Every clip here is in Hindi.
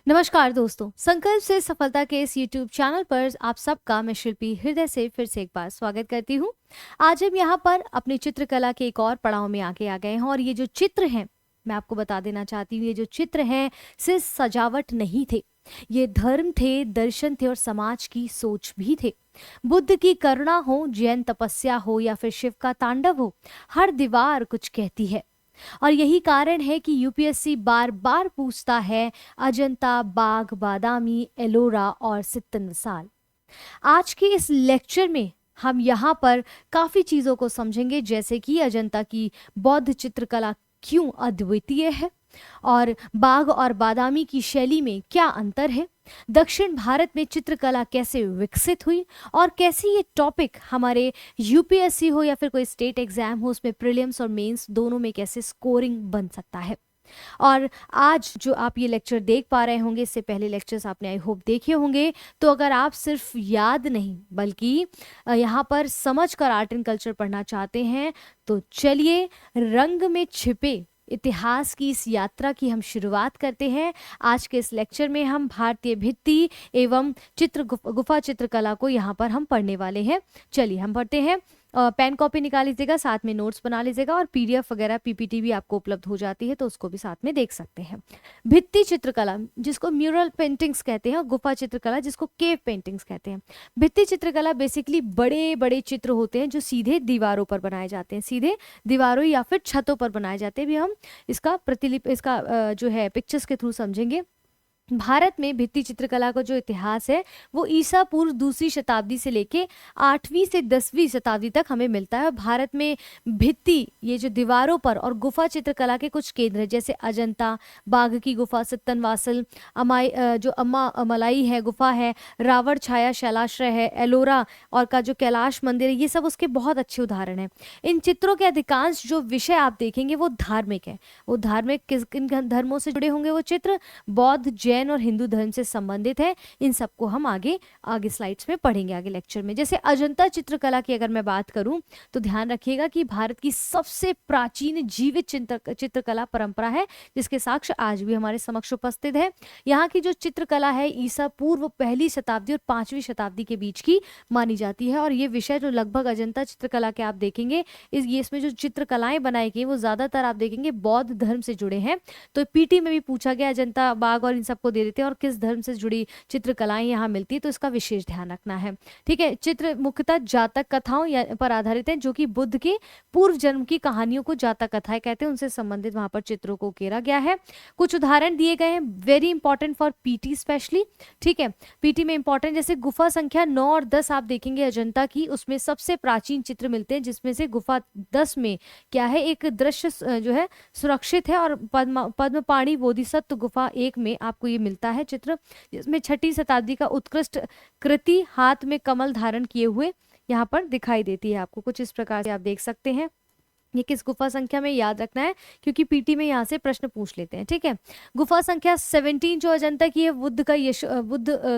नमस्कार दोस्तों, संकल्प से सफलता के इस YouTube चैनल पर आप सबका मैं शिल्पी हृदय से फिर से एक बार स्वागत करती हूँ। आज हम यहाँ पर अपनी चित्रकला के एक और पड़ाव में आगे आ गए हैं और ये जो चित्र हैं, मैं आपको बता देना चाहती हूँ, ये जो चित्र हैं सिर्फ सजावट नहीं थे, ये धर्म थे, दर्शन थे और समाज की सोच भी थे। बुद्ध की करुणा हो, जैन तपस्या हो या फिर शिव का तांडव हो, हर दीवार कुछ कहती है। और यही कारण है कि यूपीएससी बार बार पूछता है अजंता, बाघ, बादामी, एलोरा और सित्तन विसाल। आज के इस लेक्चर में हम यहाँ पर काफी चीजों को समझेंगे, जैसे कि अजंता की बौद्ध चित्रकला क्यों अद्वितीय है और बाघ और बादामी की शैली में क्या अंतर है, दक्षिण भारत में चित्रकला कैसे विकसित हुई और कैसे ये टॉपिक हमारे यूपीएससी हो या फिर कोई स्टेट एग्जाम हो उसमें प्रीलिम्स और मेंस दोनों में कैसे स्कोरिंग बन सकता है। और आज जो आप ये लेक्चर देख पा रहे होंगे, इससे पहले लेक्चर्स आपने आई होप देखे होंगे, तो अगर आप सिर्फ याद नहीं बल्कि यहाँ पर समझ कर आर्ट एंड कल्चर पढ़ना चाहते हैं तो चलिए रंग में छिपे इतिहास की इस यात्रा की हम शुरुआत करते हैं। आज के इस लेक्चर में हम भारतीय भित्ति एवं गुफा चित्रकला को यहाँ पर हम पढ़ने वाले हैं। चलिए हम पढ़ते हैं। पेन कॉपी निकाल लीजिएगा, साथ में नोट्स बना लीजिएगा और पीडीएफ वगैरह पीपीटी भी आपको उपलब्ध हो जाती है तो उसको भी साथ में देख सकते हैं। भित्ति चित्रकला जिसको म्यूरल पेंटिंग्स कहते हैं और गुफा चित्रकला जिसको केव पेंटिंग्स कहते हैं। भित्ति चित्रकला बेसिकली बड़े बड़े चित्र होते हैं जो सीधे दीवारों पर बनाए जाते हैं, सीधे दीवारों या फिर छतों पर बनाए जाते हैं। भी हम इसका जो है पिक्चर्स के थ्रू समझेंगे। भारत में भित्ति चित्रकला का जो इतिहास है वो ईसा पूर्व दूसरी शताब्दी से लेके 8वीं से 10वीं शताब्दी तक हमें मिलता है। और भारत में भित्ति ये जो दीवारों पर और गुफा चित्रकला के कुछ केंद्र है, जैसे अजंता, बाघ की गुफा, सित्तनवासल, जो अम्मा मलाई है गुफा है, रावण छाया शैलाश्रय है, एलोरा और का जो कैलाश मंदिर है, ये सब उसके बहुत अच्छे उदाहरण हैं। इन चित्रों के अधिकांश जो विषय आप देखेंगे वो धार्मिक है। वो धार्मिक किन धर्मों से जुड़े होंगे वो चित्र? बौद्ध, जैन और हिंदू धर्म से संबंधित है। इन सबको हम आगे आगे स्लाइड्स में पढ़ेंगे, आगे लेक्चर में। जैसे अजंता चित्रकला की अगर मैं बात करूं तो ध्यान रखिएगा कि भारत की सबसे प्राचीन जीवित चित्रकला परंपरा है जिसके साक्ष्य आज भी हमारे समक्ष उपस्थित है। यहाँ की जो चित्रकला है ईसा पूर्व 1ली शताब्दी और 5वीं शताब्दी के बीच की मानी जाती है। और ये विषय जो लगभग अजंता चित्रकला के आप देखेंगे, इसमें जो चित्रकलाएं बनाई गई वो ज्यादातर आप देखेंगे बौद्ध धर्म से जुड़े हैं। तो पीटी में भी पूछा गया अजंता, बाघ और इन सबको दे देते हैं और किस धर्म से जुड़ी चित्रकलाएं यहाँ मिलती है, तो इसका विशेष ध्यान रखना है। ठीक है, चित्र मुख्यतः जातक कथाओं पर आधारित हैं जो कि बुद्ध के पूर्व जन्म की कहानियों को जातक कथाएं कहते हैं, उनसे संबंधित वहां पर चित्रों को उकेरा गया है। कुछ उदाहरण दिए गए हैं, very important for PT specially. ठीक है, पीटी में इंपॉर्टेंट जैसे गुफा संख्या 9 और 10 आप देखेंगे अजंता की, उसमें सबसे प्राचीन चित्र मिलते हैं, जिसमें से गुफा 10 में क्या है, एक दृश्य जो है सुरक्षित है और पद्मपाणि बोधिसत्व गुफा 1 में आपको ये मिलता है चित्र, जिसमें 6ठी शताब्दी का उत्कृष्ट कृति हाथ में कमल धारण किए हुए यहाँ पर दिखाई देती है आपको। कुछ इस प्रकार से आप देख सकते हैं। ये किस गुफा संख्या में याद रखना है क्योंकि पीटी में यहाँ से प्रश्न पूछ लेते हैं। ठीक है, गुफा संख्या 17 जो अजंता की है, बुद्ध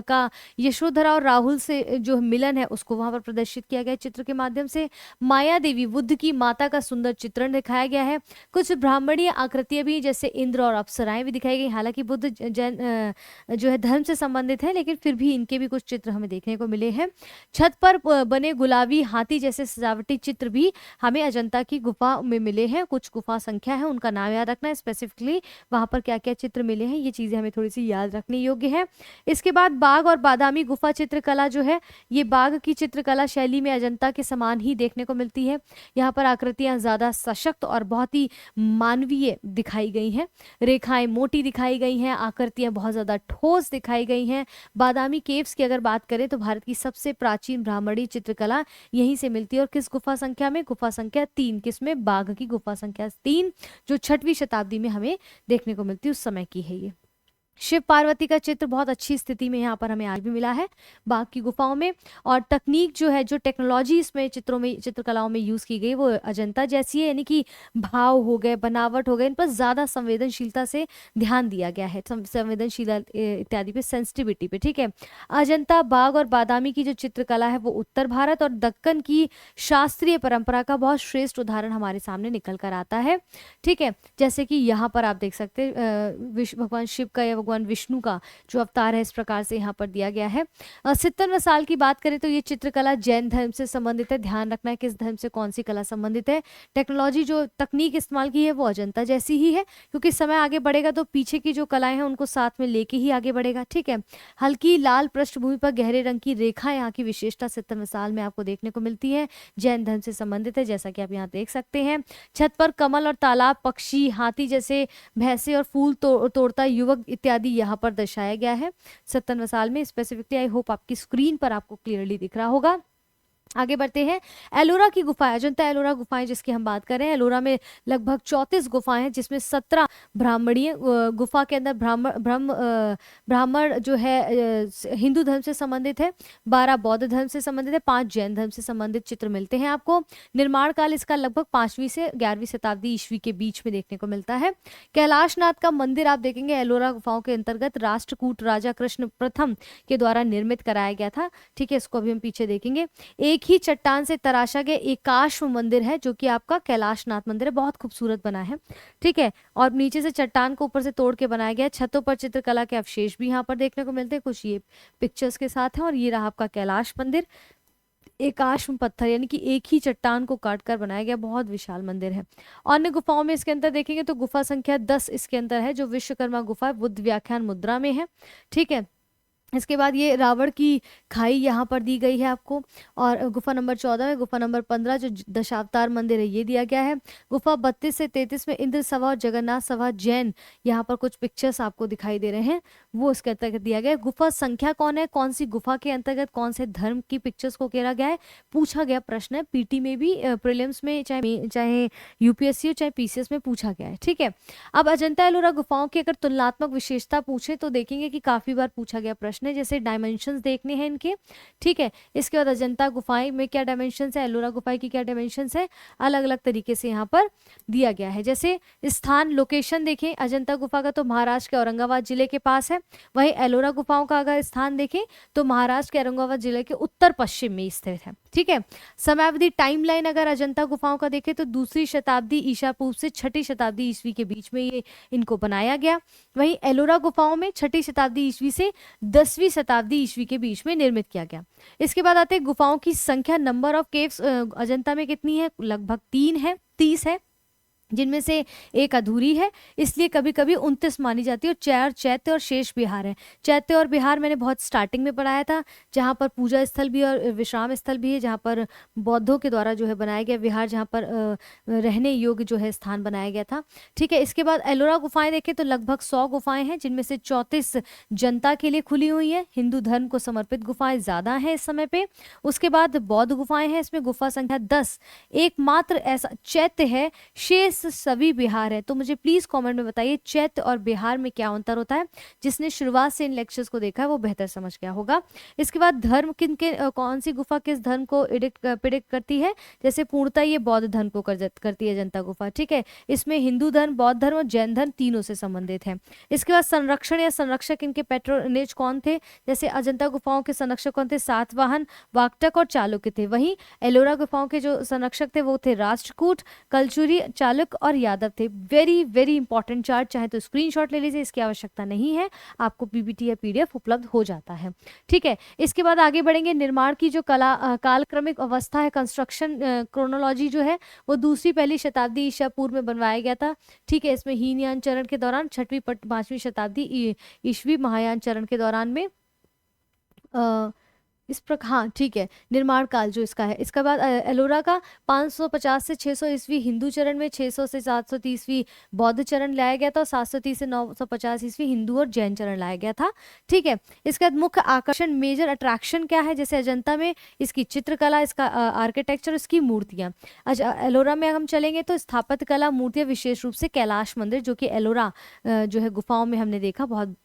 का यशोधरा और राहुल से जो मिलन है उसको वहां पर प्रदर्शित किया गया चित्र के माध्यम से। माया देवी बुद्ध की माता का सुंदर चित्रण दिखाया गया है। कुछ ब्राह्मणीय आकृतियां भी जैसे इंद्र और अप्सराएं भी दिखाई गई। हालांकि बुद्ध जैन जो है धर्म से संबंधित है, लेकिन फिर भी इनके भी कुछ चित्र हमें देखने को मिले हैं। छत पर बने गुलाबी हाथी जैसे सजावटी चित्र भी हमें अजंता की गुफा में मिले हैं। कुछ गुफा संख्या है, उनका नाम याद रखना है, स्पेसिफिकली वहां पर क्या क्या चित्र मिले हैं, ये चीजें हमें थोड़ी सी याद रखने योग्य है। इसके बाद बाघ और बादामी गुफा चित्रकला जो है, ये बाघ की चित्रकला शैली में अजंता के समान ही देखने को मिलती है। यहाँ पर आकृतियां ज्यादा सशक्त और बहुत ही मानवीय दिखाई गई हैं, रेखाएं मोटी दिखाई गई हैं, आकृतियां बहुत ज्यादा ठोस दिखाई गई हैं। बादामी केव्स की अगर बात करें तो भारत की सबसे प्राचीन ब्राह्मणी चित्रकला यहीं से मिलती है। और किस गुफा संख्या में? गुफा संख्या 3, किसमें? बाघ की गुफा संख्या 3 जो 6वीं शताब्दी में हमें देखने को मिलती है, उस समय की है ये। शिव पार्वती का चित्र बहुत अच्छी स्थिति में यहाँ पर हमें आज भी मिला है बाघ की गुफाओं में। और तकनीक जो है, जो टेक्नोलॉजी इसमें चित्रकलाओं में यूज की गई वो अजंता जैसी है, यानी कि भाव हो गए, बनावट हो गए, इन पर ज्यादा संवेदनशीलता से ध्यान दिया गया है, संवेदनशीलता इत्यादि पे, सेंसिटिविटी पे। ठीक है, अजंता, बाघ और बादामी की जो चित्रकला है वो उत्तर भारत और दक्कन की शास्त्रीय परंपरा का बहुत श्रेष्ठ उदाहरण हमारे सामने निकल कर आता है। ठीक है, जैसे कि यहाँ पर आप देख सकते हैं भगवान शिव का भगवान विष्णु का जो अवतार है इस प्रकार से यहाँ पर दिया गया है। 70वें साल की बात करें तो ये चित्रकला जैन धर्म से संबंधित है। ध्यान रखना है किस धर्म से कौन सी कला संबंधित है। टेक्नोलॉजी जो तकनीक इस्तेमाल की है वो अजंता जैसी ही है, क्योंकि समय आगे बढ़ेगा तो पीछे की जो कलाएं हैं उनको साथ में लेके ही आगे बढ़ेगा। ठीक है, हल्की लाल पृष्ठभूमि पर गहरे रंग की रेखा यहाँ की विशेषता 70वें साल में आपको देखने को मिलती है। जैन धर्म से संबंधित है, जैसा कि आप यहाँ देख सकते हैं। छत पर कमल और तालाब, पक्षी, हाथी जैसे भैंसे और फूल तोड़ता युवक इत्यादि यहाँ पर दर्शाया गया है 57वें साल में स्पेसिफिकली। आई होप आपकी स्क्रीन पर आपको क्लियरली दिख रहा होगा। आगे बढ़ते हैं। एलोरा की गुफाएं, अजंता एलोरा गुफाएं जिसकी हम बात करें, एलोरा में लगभग 34 गुफाएं हैं, जिसमें 17 ब्राह्मणीय गुफा के अंदर ब्राह्मण जो है हिंदू धर्म से संबंधित है, 12 बौद्ध धर्म से संबंधित है, 5 जैन धर्म से संबंधित चित्र मिलते हैं आपको। निर्माण काल इसका लगभग 5वीं से 11वीं शताब्दी ईस्वी के बीच में देखने को मिलता है। कैलाशनाथ का मंदिर आप देखेंगे एलोरा गुफाओं के अंतर्गत राष्ट्रकूट राजा कृष्ण प्रथम के द्वारा निर्मित कराया गया था। ठीक है, इसको अभी हम पीछे देखेंगे। एक ही चट्टान से तराशा गया एकाश्व मंदिर है जो कि आपका कैलाशनाथ मंदिर है, बहुत खूबसूरत बना है। ठीक है, और नीचे से चट्टान को ऊपर से तोड़ के बनाया गया है। छतों पर चित्रकला के अवशेष भी यहाँ पर देखने को मिलते हैं, कुछ ये पिक्चर्स के साथ है। और ये रहा आपका कैलाश मंदिर, एकाश्म पत्थर यानी कि एक ही चट्टान को काटकर बनाया गया बहुत विशाल मंदिर है। अन्य गुफाओं में इसके अंदर देखेंगे तो गुफा संख्या 10 इसके अंदर है जो विश्वकर्मा गुफा बुद्ध व्याख्यान मुद्रा में है। ठीक है, इसके बाद ये रावण की खाई यहाँ पर दी गई है आपको। और गुफा नंबर 14 में गुफा नंबर 15 जो दशावतार मंदिर है ये दिया गया है। गुफा 32 से 33 में इंद्र सभा और जगन्नाथ सभा जैन यहाँ पर कुछ पिक्चर्स आपको दिखाई दे रहे हैं, वो इसके अंतर्गत दिया गया है। गुफा संख्या कौन है, कौन सी गुफा के अंतर्गत कौन से धर्म की पिक्चर्स को घेरा गया है, पूछा गया प्रश्न है। पीटी में भी, प्रीलिम्स में, चाहे यूपीएससी हो चाहे पीसीएस में पूछा गया है। ठीक है, अब अजंता एलोरा गुफाओं की अगर तुलनात्मक विशेषता पूछे तो देखेंगे कि काफी बार पूछा गया प्रश्न है, जैसे डायमेंशंस देखने हैं इनके। ठीक है, इसके बाद अजंता गुफाएं में क्या डायमेंशंस है, एलोरा गुफाएं की क्या डायमेंशंस है, अलग अलग तरीके से यहाँ पर दिया गया है। जैसे स्थान लोकेशन देखें, अजंता गुफा का तो महाराष्ट्र के औरंगाबाद जिले के पास है, वहीं एलोरा गुफाओं का अगर स्थान देखें तो महाराष्ट्र के औरंगाबाद जिले के उत्तर पश्चिम में स्थित है। ठीक है, समयावधि टाइमलाइन अगर अजंता गुफाओं का देखें तो 2री शताब्दी ईसा पूर्व से 6ठी शताब्दी ईस्वी के बीच में ये इनको बनाया गया। वहीं एलोरा गुफाओं में 6ठी शताब्दी ईस्वी से 10वीं शताब्दी ईस्वी के बीच में निर्मित किया गया। इसके बाद आते हैं गुफाओं की संख्या। नंबर ऑफ केव्स अजंता में कितनी है, लगभग 30 है, जिनमें से एक अधूरी है, इसलिए कभी कभी 29 मानी जाती है। और 4 चैत्य और शेष विहार है। चैत्य और विहार मैंने बहुत स्टार्टिंग में पढ़ाया था, जहाँ पर पूजा स्थल भी और विश्राम स्थल भी है, जहाँ पर बौद्धों के द्वारा जो है बनाया गया विहार, जहाँ पर रहने योग्य जो है स्थान बनाया गया था। ठीक है, इसके बाद एलोरा गुफाएं देखें तो लगभग 100 गुफाएं हैं, जिनमें से 34 जनता के लिए खुली हुई है। हिंदू धर्म को समर्पित गुफाएं ज्यादा हैं इस समय पे। उसके बाद बौद्ध गुफाएं हैं, इसमें गुफा संख्या 10, एकमात्र ऐसा चैत्य है, शेष सभी बिहार है। तो मुझे प्लीज कमेंट में बताइए चैत्य और बिहार में क्या अंतर होता है। जिसने शुरुआत से इन लेक्चर्स को देखा है वो बेहतर समझ गया होगा। इसके बाद धर्म किन के कौन सी गुफा किस धर्म को प्रिडिक्ट करती है, जैसे पूर्णतः ये बौद्ध धर्म को करती है अजंता गुफा। ठीक है, इसमें हिंदू धर्म, बौद्ध धर्म और जैन धर्म तीनों से संबंधित है। इसके बाद संरक्षण या संरक्षक इनके पैट्रोनेज कौन थे, जैसे अजंता गुफाओं के संरक्षक कौन थे, सातवाहन, वाकटक और चालुक्य थे। वहीं एलोरा गुफाओं के जो संरक्षक थे वो थे राष्ट्रकूट, कलचुरी, चालुक्य और यादव थे। वेरी वेरी इंपॉर्टेंट चार्ट, चाहे तो स्क्रीनशॉट ले लीजिए, इसकी आवश्यकता नहीं है, आपको पीपीटी या पीडीएफ उपलब्ध हो जाता है। ठीक है, इसके बाद आगे बढ़ेंगे। निर्माण की जो कालक्रमिक अवस्था है, कंस्ट्रक्शन क्रोनोलॉजी जो है वो 2री पहली शताब्दी ईसा पूर्व में बनवाया गया था। ठीक है, इसमें हीनयान चरण के दौरान 6वीं 5वीं शताब्दी ईस्वी महायान चरण के दौरान में इस प्रकार। हाँ ठीक है, निर्माण काल जो इसका है। इसके बाद एलोरा का 550 से 600 ईस्वी हिंदू चरण में, 600 से 730 बौद्ध चरण लाया गया था, और 730 से 950 ईस्वी हिंदू और जैन चरण लाया गया था। ठीक है, इसके बाद मुख्य आकर्षण, मेजर अट्रैक्शन क्या है, जैसे अजंता में इसकी चित्रकला, इसका आर्किटेक्चर, इसकी मूर्तियाँ। एलोरा में हम चलेंगे तो स्थापत्य कला, मूर्तियाँ, विशेष रूप से कैलाश मंदिर जो कि एलोरा जो है गुफाओं में हमने देखा, बहुत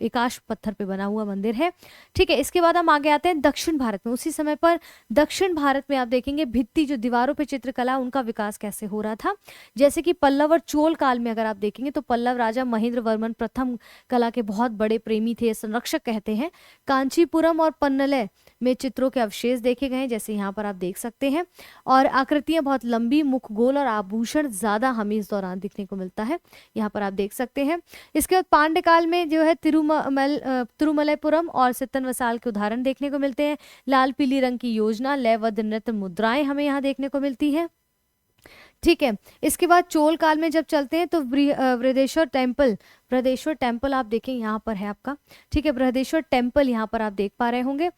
एकाश पत्थर पे बना हुआ मंदिर है। ठीक है, इसके बाद हम आगे आते हैं दक्षिण भारत में। उसी समय पर दक्षिण भारत में आप देखेंगे भित्ति जो दीवारों पे चित्रकला, उनका विकास कैसे हो रहा था। जैसे कि पल्लव और चोल काल में अगर आप देखेंगे तो पल्लव राजा महेंद्र वर्मन प्रथम कला के बहुत बड़े प्रेमी थे, संरक्षक कहते हैं। कांचीपुरम और पन्नलय में चित्रों के अवशेष देखे गए हैं, जैसे यहाँ पर आप देख सकते हैं। और आकृतियां बहुत लंबी, मुख गोल और आभूषण ज्यादा हमें इस दौरान दिखने को मिलता है, यहाँ पर आप देख सकते हैं। इसके बाद पांड्य काल में जो है तिरुमलैपुरम और सित्तनवसाल के उदाहरण देखने को मिलते हैं। लाल पीली रंग की योजना, लयबद्ध नृत्य मुद्राएं हमें यहाँ देखने को मिलती है। ठीक है, इसके बाद चोल काल में जब चलते हैं तो बृहदेश्वर टेम्पल आप देखें यहाँ पर है आपका। ठीक है, बृहदेश्वर टेम्पल यहाँ पर आप देख पा रहे होंगे।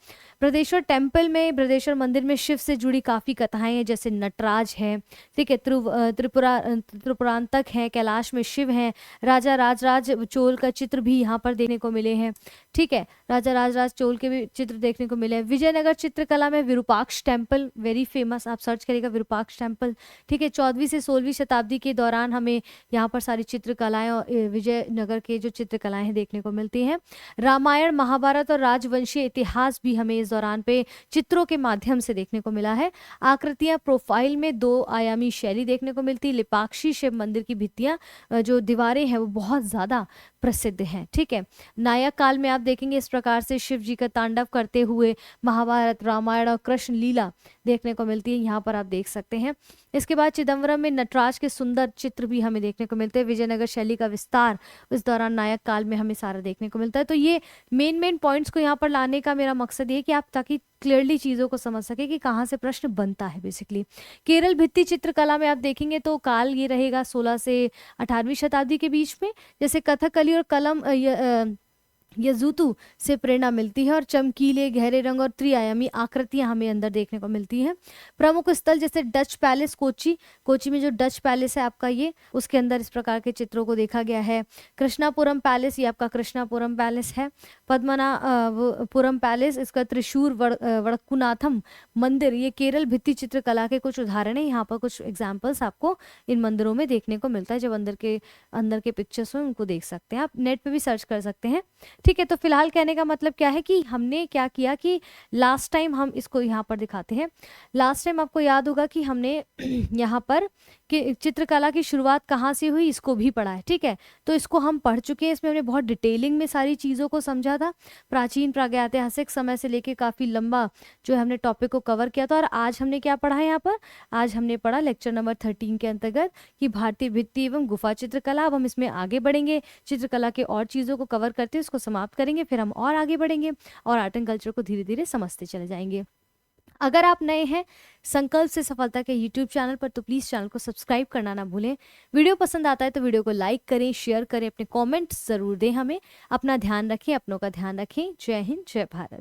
बृहदेश्वर टेम्पल में, बृहदेश्वर मंदिर में शिव से जुड़ी काफी कथाएं हैं, जैसे नटराज है, ठीक है, त्रिपुरांतक है, कैलाश में शिव हैं, राजा राजराज चोल का चित्र भी यहाँ पर देखने को मिले हैं। ठीक है, राजा राजराज चोल के भी चित्र देखने को मिले हैं। विजयनगर चित्रकला में विरूपाक्ष टेम्पल वेरी फेमस, आप सर्च करेगा विरूपाक्ष टेम्पल। ठीक है, 14वीं से 16वीं शताब्दी के दौरान हमें यहाँ पर सारी चित्रकलाएं और विजयनगर के जो चित्रकलाएं हैं देखने को मिलती हैं। रामायण, महाभारत और राजवंशीय इतिहास भी हमें इस दौरान पे चित्रों के माध्यम से देखने को मिला है। आकृतियां प्रोफाइल में 2 आयामी शैली देखने को मिलती है। लिपाक्षी शिव मंदिर की भित्तियां जो दीवारें हैं वो बहुत ज्यादा प्रसिद्ध हैं। ठीक है, नायक काल में आप देखेंगे इस प्रकार से शिव जी का तांडव करते हुए महाभारत, रामायण और कृष्ण लीला देखने को मिलती है, यहाँ पर आप देख सकते हैं। इसके बाद चिदम्बरम में नटराज के सुंदर चित्र भी हमें देखने को मिलते हैं। विजयनगर शैली का विस्तार इस दौरान नायक काल में हमें सारा देखने को मिलता है। तो ये मेन पॉइंट्स को यहाँ पर लाने का मेरा मकसद ये है कि आप ताकि क्लियरली चीज़ों को समझ सके कि कहाँ से प्रश्न बनता है बेसिकली। केरल भित्ति चित्रकला में आप देखेंगे तो काल ये रहेगा 16 से 18वीं शताब्दी के बीच में, जैसे कथकली और कलम यजुतु से प्रेरणा मिलती है और चमकीले गहरे रंग और त्रिआयामी आकृतियां हमें अंदर देखने को मिलती हैं। प्रमुख स्थल जैसे डच पैलेस कोची में जो डच पैलेस है आपका, ये उसके अंदर इस प्रकार के चित्रों को देखा गया है। कृष्णापुरम पैलेस, ये आपका कृष्णापुरम पैलेस है। पद्मनाभपुरम पैलेस, इसका त्रिशूर वड़कुनाथम मंदिर, ये केरल भित्ति चित्रकला के कुछ उदाहरण है। यहाँ पर कुछ एग्जाम्पल्स आपको इन मंदिरों में देखने को मिलता है। जब अंदर के पिक्चर्स हो उनको देख सकते हैं, आप नेट पे भी सर्च कर सकते हैं। ठीक है, तो फिलहाल कहने का मतलब क्या है कि हमने क्या किया कि लास्ट टाइम हम इसको यहाँ पर दिखाते हैं। लास्ट टाइम आपको याद होगा कि हमने यहाँ पर कि चित्रकला की शुरुआत कहाँ से हुई इसको भी पढ़ा है। ठीक है, तो इसको हम पढ़ चुके हैं, इसमें हमने बहुत डिटेलिंग में सारी चीज़ों को समझा था। प्राचीन प्रागैतिहासिक समय से लेके काफ़ी लंबा जो है हमने टॉपिक को कवर किया था। और आज हमने क्या पढ़ा है यहाँ पर, आज हमने पढ़ा लेक्चर नंबर 13 के अंतर्गत कि भारतीय भित्ति एवं गुफा चित्रकला। अब हम इसमें आगे बढ़ेंगे, चित्रकला के और चीज़ों को कवर करते उसको समाप्त करेंगे, फिर हम और आगे बढ़ेंगे और आर्ट एंड कल्चर को धीरे धीरे समझते चले जाएंगे। अगर आप नए हैं संकल्प से सफलता के यूट्यूब चैनल पर तो प्लीज़ चैनल को सब्सक्राइब करना ना भूलें। वीडियो पसंद आता है तो वीडियो को लाइक करें, शेयर करें, अपने कमेंट्स ज़रूर दें हमें। अपना ध्यान रखें, अपनों का ध्यान रखें। जय हिंद, जय भारत।